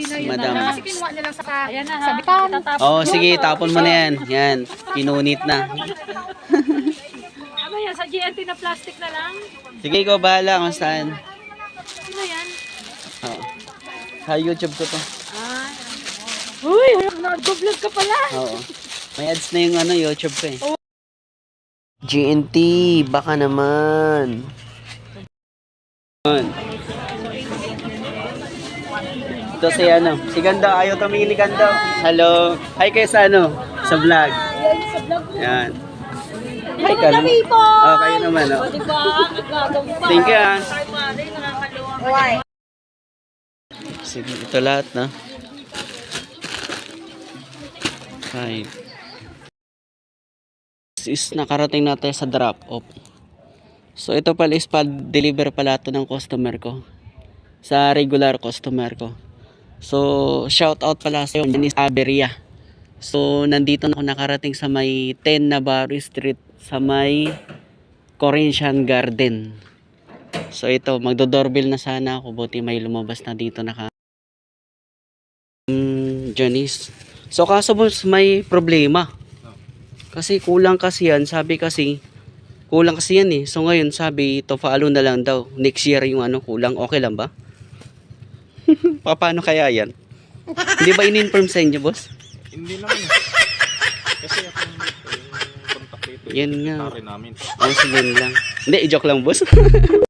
madam. Kasi kinuha nila sa Ayan na ha. sabitan. Oo, sige, tapon mo na yan. Yan, pinunit na. Ano yan? Sa GNT na plastic na lang? Sige, ikaw bahala kung saan. Ano yan? Oo. Sa YouTube ko to. Uy, nag-vlog ka pala. Oo. May ads na yung YouTube ko eh. GNT, baka naman. Ito si si Ganda, ayaw tumili Ganda. Hello. Hi kayo sa sa vlog. Yan. Hi ka naman. Oh, kayo naman Thank you ah. Sige, ito lahat na. 5. Is nakarating natin sa drop off. So ito pala is pa-deliver pala ito ng customer ko. Sa regular customer ko. So shout out pala sa iyo, Dennis Averia. So nandito na ako nakarating sa may 10 Navarro Street sa may Corinthian Garden. So ito, magdo-doorbell na sana ako, buti may lumabas na dito Janice. So kaso boss, may problema. Kasi kulang kasi yan, sabi kasi kulang kasi yan eh. So ngayon sabi, to follow na lang daw. Next year yung kulang, okay lang ba? Paano kaya yan? Hindi ba in-inform sa inyo, boss? Hindi naman. Kasi ako yung contact dito. Yan nga. Namin. Oh, sige lang. Hindi, i-joke lang, boss.